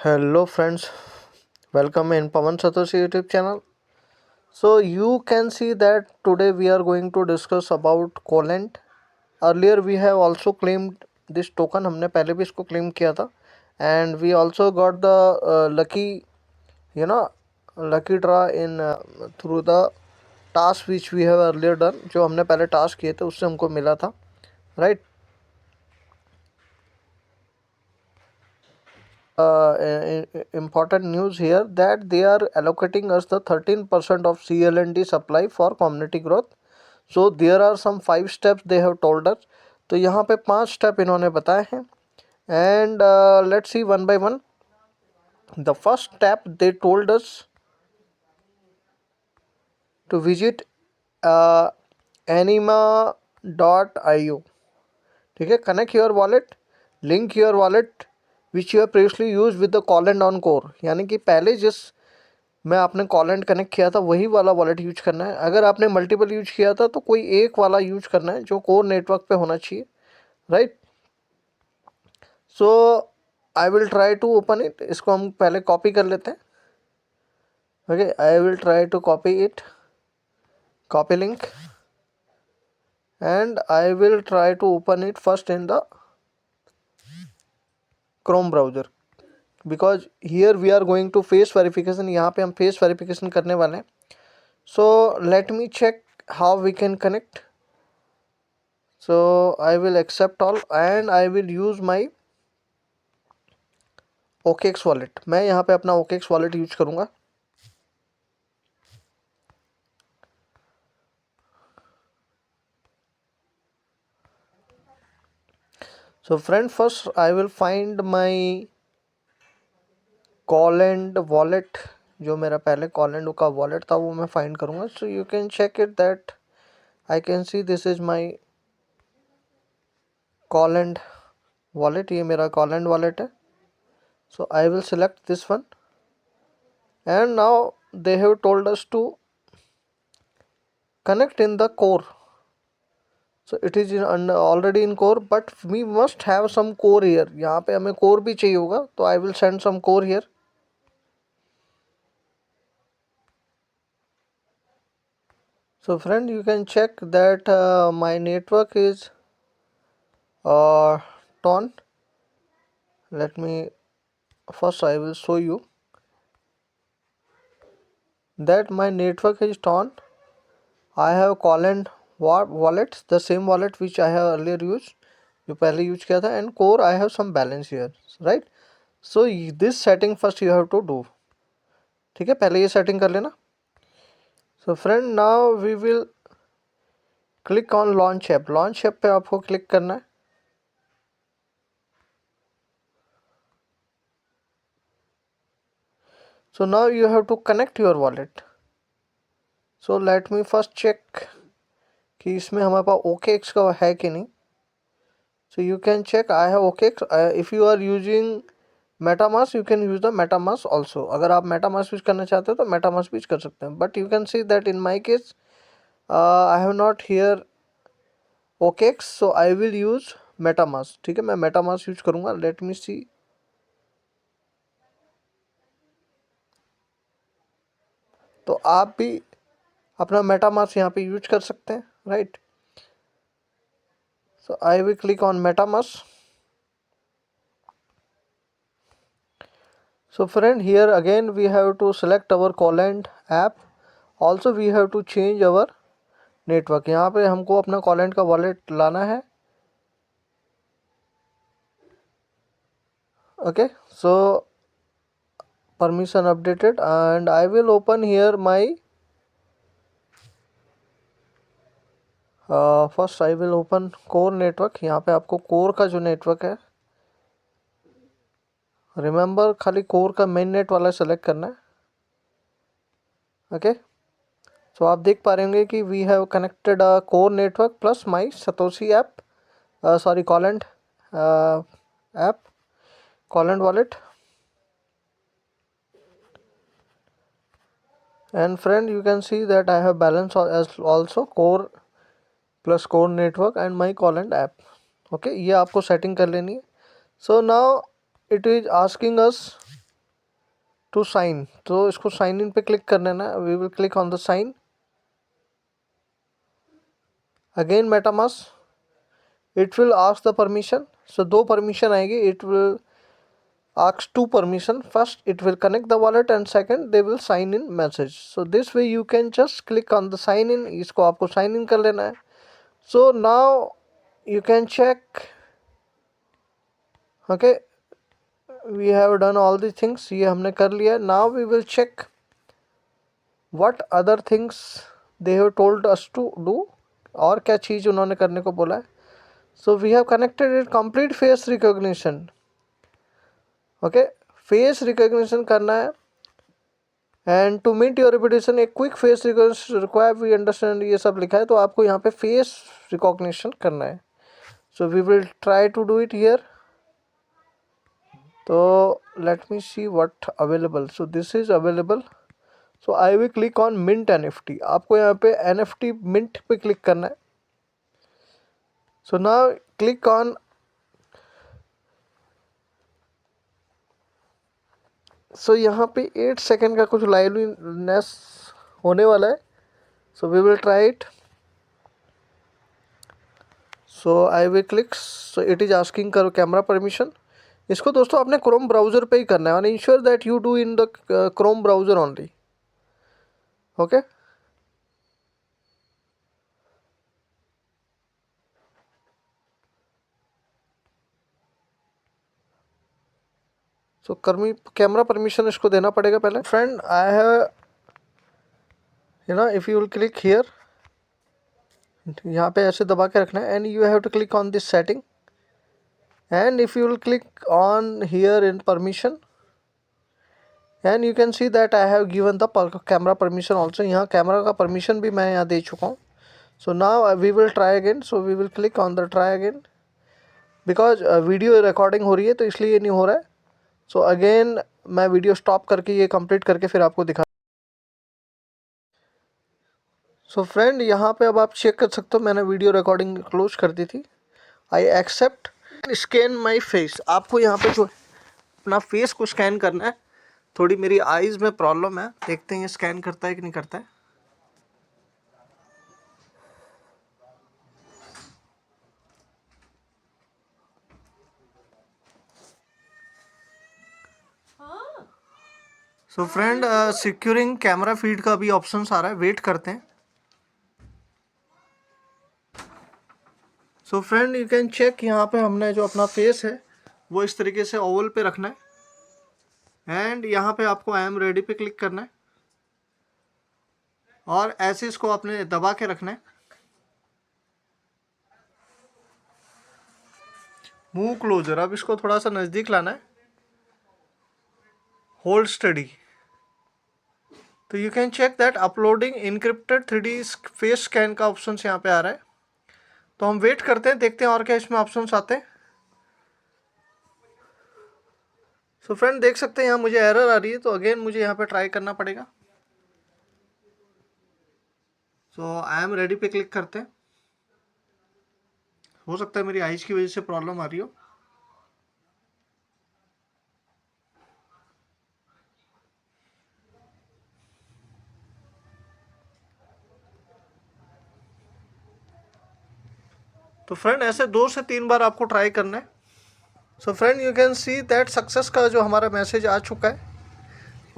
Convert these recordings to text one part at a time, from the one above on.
Hello friends, welcome in Pawan Satoshi YouTube channel. So you can see that today we are going to discuss about Colent. Earlier we have also claimed this token, हमने पहले भी इसको claim किया था, and we also got the lucky, you know, lucky draw in through the task which we have earlier done. जो हमने पहले task किए थे उससे हमको मिला था, right? Important news here that they are allocating us the 13% of CLND supply for community growth. So there are some 5 steps they have told us. तो यहाँ पे 5 स्टेप इन्होंने बताए हैं and let's see one by one. The first step they told us to visit uh, anima.io. ठीक है, connect your wallet, link your wallet which you have previously use with the call and on core, यानी कि पहले जिस में आपने call and connect किया था वही वाला वॉलेट यूज करना है। अगर आपने मल्टीपल यूज किया था तो कोई एक वाला यूज करना है जो कोर नेटवर्क पे होना चाहिए, right. So I will try to open it. इसको हम पहले कॉपी कर लेते हैं। Okay, I will try to copy it, copy link, and I will try to open it first in the Chrome browser, because here we are going to face verification. यहाँ पे हम face verification करने वाले हैं। So let me check how we can connect. So I will accept all and I will use my OKX wallet. मैं यहाँ पे अपना OKX wallet यूज करूँगा. So friend, first I will find my Colend wallet. जो मेरा पहले Colend का wallet था वो मैं find करूँगा. So you can check it that I can see this is my Colend wallet. ये मेरा Colend wallet है. So I will select this one. And now they have told us to connect in the core. So it is already in core, but we must have some core here. यहाँ पे हमें core भी चाहिए होगा, तो I will send some core here. So friend, you can check that my network is torn. Let me first I will show you that my network is torn. I have Colend wallet, the same wallet which I have earlier used, जो पहले use किया था, and core I have some balance here, right? So this setting first you have to do. ठीक है, पहले ये setting कर लेना. So friend, now we will click on launch app. Launch app पे आपको क्लिक करना है. So now you have to connect your wallet. So let me first check कि इसमें हमारे पास OKX का है कि नहीं. So you can check I have OKX. If you are using MetaMask, you can use the MetaMask also. अगर आप MetaMask use करना चाहते हो तो MetaMask यूज कर सकते हैं. But you can see that in my case I have not here OKX, so I will use MetaMask. ठीक है, मैं MetaMask यूज करूँगा. Let me see. तो आप भी अपना MetaMask यहाँ पे यूज कर सकते हैं, right. So I will click on MetaMask. So friend, here again we have to select our Colend app. Also we have to change our network. यहाँ पे हमको अपना Colend का wallet लाना है. Okay, so permission updated and I will open here my first I will open core network. यहाँ पे आपको core का जो network है, रिमेंबर खाली कोर का मेन नेट वाला सेलेक्ट करना है. ओके, सो आप देख पा रहे होंगे कि we have connected a core network plus my Satoshi app, sorry Colend app, Colend wallet. And friend, you can see that I have balance as also core plus core network and my Colend app. Okay, ये आपको setting कर लेनी है. So now it is asking us to sign, तो इसको sign in पे click कर लेना। We will click on the sign. Again MetaMask, it will ask the permission. So दो परमिशन आएगी। It will asks two permission. First it will connect the wallet and second they will sign in message. So this way you can just click on the sign in. इसको आपको sign in कर लेना है. So now you can check. Okay, we have done all the things. ये हमने कर लिया. Now we will check what other things they have told us to do. और क्या चीज़ उन्होंने करने को बोला है. So we have connected it complete face recognition. Okay, face recognition करना है. And to meet your reputation एक quick face recognition require we understand, ये सब लिखा है. तो आपको यहाँ पे फेस रिकॉग्निशन करना है. So we will try to do it here. तो let me see what available. So this is available. So I will click on mint NFT. आपको यहाँ पे NFT मिंट पे क्लिक करना है. So now click on. So यहाँ पे 8 second का कुछ लाइवलीनेस होने वाला है. So we will try it. So I will click. So it is asking करो कैमरा परमिशन. इसको दोस्तों आपने क्रोम ब्राउज़र पे ही करना है. Ensure that you do in the Chrome browser only. Okay. So camera permission इसको देना पड़ेगा पहले. Friend I have if you will click here, यहाँ पे ऐसे दबा के रखना है. And you have to click on this setting. And if you will click on here in permission, and you can see that I have given the camera permission also. यहाँ camera का permission भी मैं यहाँ दे चुका हूँ. So now we will try again. So we will click on the try again. Because video recording हो रही है तो इसलिए ये नहीं हो रहा है. सो अगेन मैं वीडियो स्टॉप करके ये कंप्लीट करके फिर आपको दिखा. सो फ्रेंड यहाँ पे अब आप चेक कर सकते हो मैंने वीडियो रिकॉर्डिंग क्लोज कर दी थी. I accept. Scan my face. आपको यहाँ पे जो अपना फेस को स्कैन करना है. थोड़ी मेरी आईज़ में प्रॉब्लम है, देखते हैं ये स्कैन करता है कि नहीं करता है. So friend securing camera feed का भी ऑप्शन आ रहा है. वेट करते हैं. So friend you can check. यहाँ पे हमने जो अपना फेस है वो इस तरीके से ओवल पे रखना है. एंड यहाँ पे आपको आई एम रेडी पे क्लिक करना है और ऐसे इसको आपने दबा के रखना है. Move closer. अब इसको थोड़ा सा नज़दीक लाना है. Hold steady. तो you can check that uploading encrypted 3D face scan का ऑप्शन यहाँ पे आ रहा है. तो हम वेट करते हैं, देखते हैं और क्या इसमें ऑप्शंस आते हैं. सो फ्रेंड देख सकते हैं यहाँ मुझे एरर आ रही है. तो अगेन मुझे यहाँ पे ट्राई करना पड़ेगा. सो आई एम रेडी पे क्लिक करते हैं. हो सकता है मेरी आइज की वजह से प्रॉब्लम आ रही हो. तो फ्रेंड ऐसे 2 से 3 बार आपको ट्राई करना है. So friend you can see that success का जो हमारा मैसेज आ चुका है.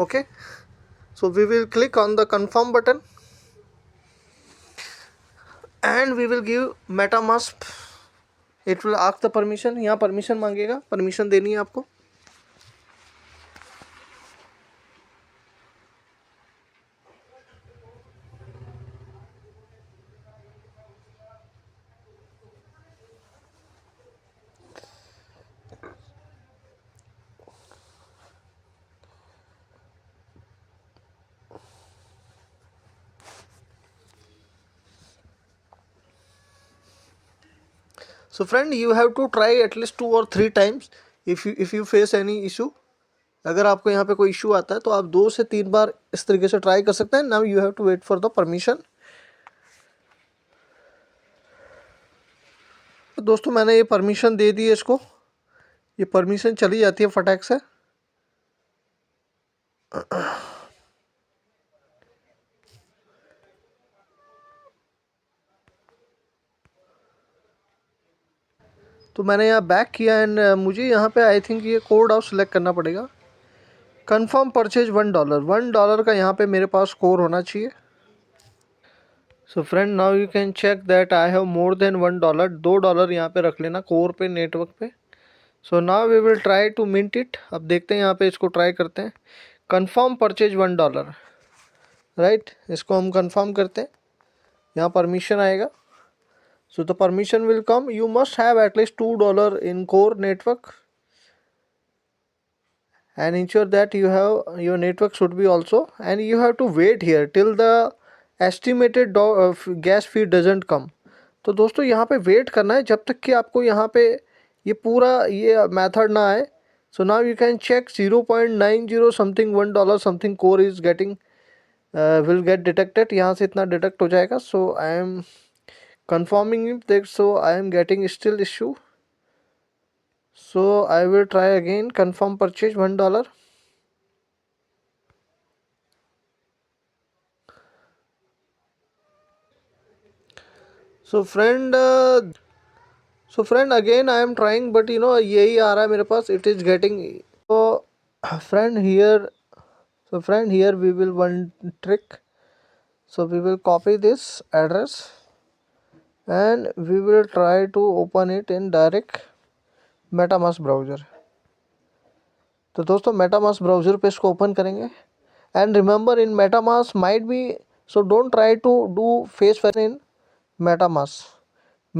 Okay. So we will click on the confirm button and we will give MetaMask. It will ask the permission. यहाँ परमिशन मांगेगा, परमिशन देनी है आपको. So friend you have to try at least 2 or 3 times if you face any issue. अगर आपको यहाँ पे कोई इशू आता है तो आप 2 से 3 बार इस तरीके से ट्राई कर सकते हैं. Now you have to wait for the permission. तो दोस्तों मैंने ये परमिशन दे दी है इसको. ये परमिशन चली जाती है फटाक से. तो मैंने यहाँ बैक किया एंड मुझे यहाँ पे आई थिंक ये कोड ऑफ सेलेक्ट करना पड़ेगा। कंफर्म परचेज $1, $1 का यहाँ पे मेरे पास स्कोर होना चाहिए। So friend now you can check that I have more than $1, $2 यहाँ पे रख लेना कोर पे, नेटवर्क पे। So now we will try to mint it. अब देखते हैं यहाँ पे, इसको ट्राई करते हैं। कंफर्म परचेज $1, राइट, इसको हम कंफर्म करते हैं। यहाँ परमिशन आएगा। So the permission will come, you must have at least $2 in core network and ensure that you have your network should be also, and you have to wait here till the estimated gas fee doesn't come। तो दोस्तों यहाँ पे wait करना है जब तक कि आपको यहाँ पे ये पूरा ये मेथड ना आए। So now you can check 0.90 something $1 something core is getting will get detected. यहाँ से इतना डिटेक्ट हो जाएगा। So I am confirming it, so I am getting still issue. So I will try again, confirm purchase $1। So friend again I am trying, but you know यही आ रहा है मेरे पास, it is getting। So friend here we will one trick। So we will copy this address and we will try to open it in direct MetaMask browser। तो दोस्तों MetaMask browser पे इसको open करेंगे। And remember in MetaMask might be, so don't try to do face verification in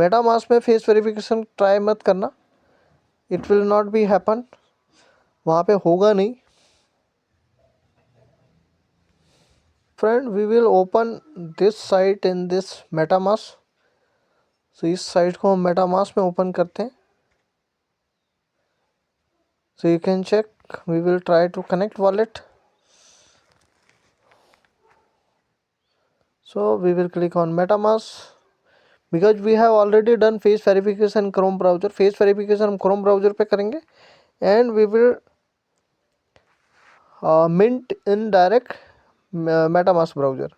MetaMask में face verification try मत करना, it will not be happen, वहाँ पे होगा नहीं। Friend we will open this site in this MetaMask। So इस site को हम MetaMask में ओपन करते हैं। So you can check, we will try to connect wallet. So we will click on MetaMask because we have already done face verification in Chrome browser। face verification हम Chrome browser पे करेंगे and we will mint in direct MetaMask browser।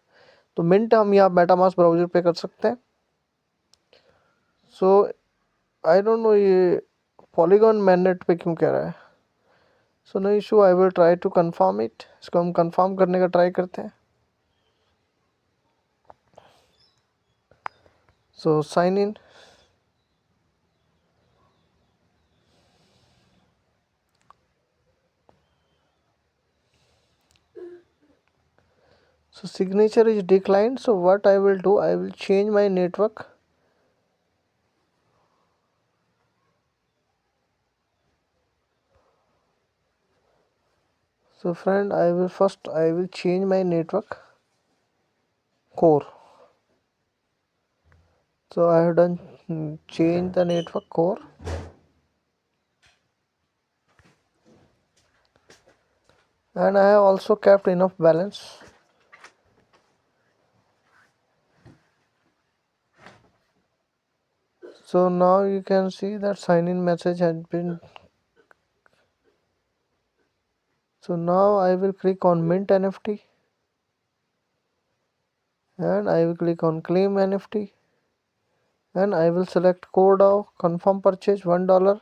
तो mint हम यहाँ MetaMask browser पे कर सकते हैं। So I don't know ये Polygon mainnet पे क्यों कह रहा है। So no issue, I will try to confirm it। इसको हम confirm करने का ट्राई करते हैं। So sign in। So signature is declined, so what I will do, I will change my network। So friend I will change my network core। So I have done change the network core and I have also kept enough balance। So now you can see that sign in message has been। So now I will click on mint NFT and I will click on claim NFT and I will select code of confirm purchase $1।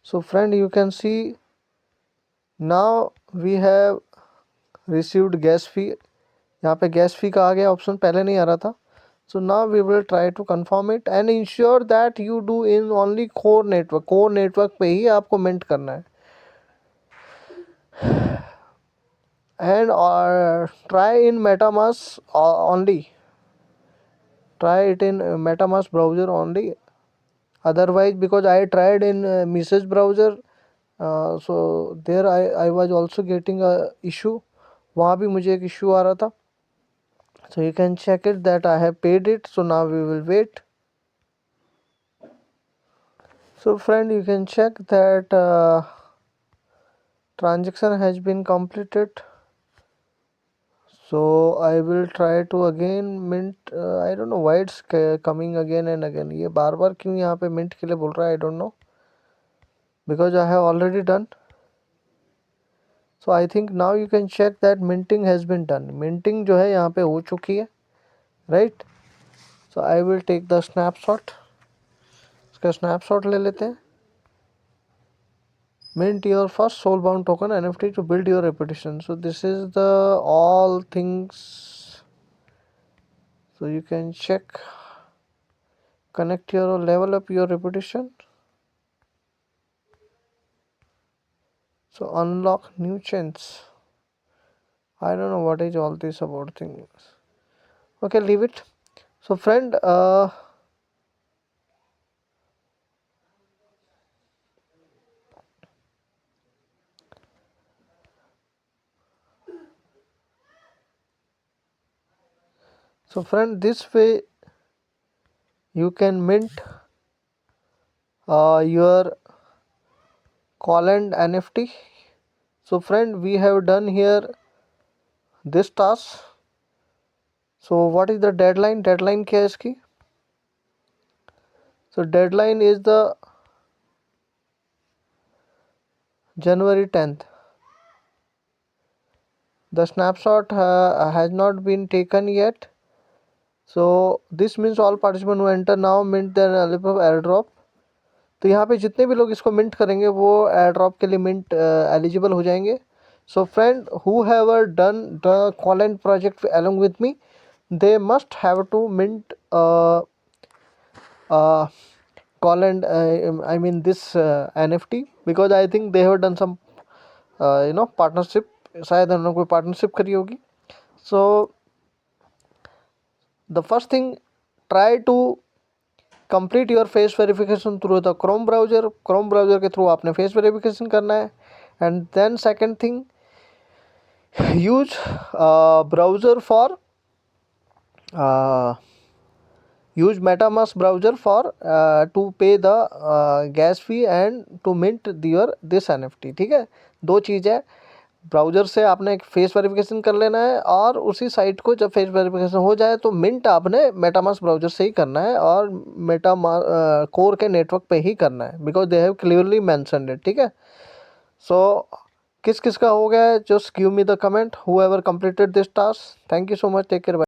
So friend you can see now we have received gas fee। यहाँ पे gas फी का आ गया option, पहले नहीं आ रहा था। So now we will try to confirm it and ensure that you do in only core network. Core network पे ही आपको मिंट करना है and try in MetaMask only, try it in MetaMask browser only. Otherwise because I tried in Mises browser, so there I was also getting a issue, वहाँ भी मुझे एक issue आ रहा था। So you can check it that I have paid it। So now we will wait। So friend you can check that transaction has been completed। So I will try to again mint. I don't know why it's coming again and again. ये बार बार क्यों यहाँ पे mint के लिए बोल रहा है? I don't know. Because I have already done. So I think now you can check that minting has been done. Minting जो है यहाँ पे हो चुकी है, right? So I will take the snapshot. इसका snapshot ले लेते हैं. Mint your first soulbound token NFT to build your reputation. So this is the all things. So you can check, connect your level up your reputation. So unlock new chains. I don't know what is all this about things. Okay, leave it. So friend, this way you can mint your Colend NFT. So friend, we have done here this task. So what is the deadline? Deadline क्या है इसकी? So deadline is the January 10th. The snapshot has not been taken yet. So this means all participants who enter now mint their airdrop. तो यहाँ पे जितने भी लोग इसको मिंट करेंगे वो एयर ड्रॉप के लिए मिंट एलिजिबल हो जाएंगे. So friend who have done the Colend project along with me, they must have to mint Colend, I mean this NFT, because I think they have done some partnership. शायद उन्होंने कोई partnership करी होगी. So the first thing, try to complete your face verification through the Chrome browser. Chrome browser के through आपने face verification करना है. And then second thing, use browser for use MetaMask browser for to pay the gas fee and to mint your this NFT. ठीक है, दो चीज़ है. Browser से आपने फेस वेरिफिकेशन कर लेना है और उसी साइट को जब फेस वेरिफिकेशन हो जाए तो मिंट आपने मेटामास्क ब्राउज़र से ही करना है और कोर के नेटवर्क पे ही करना है, because they have clearly mentioned it. ठीक है. सो किस किस का हो गया है, just give me the comment whoever completed this task. Thank you so much. Take care. Bye.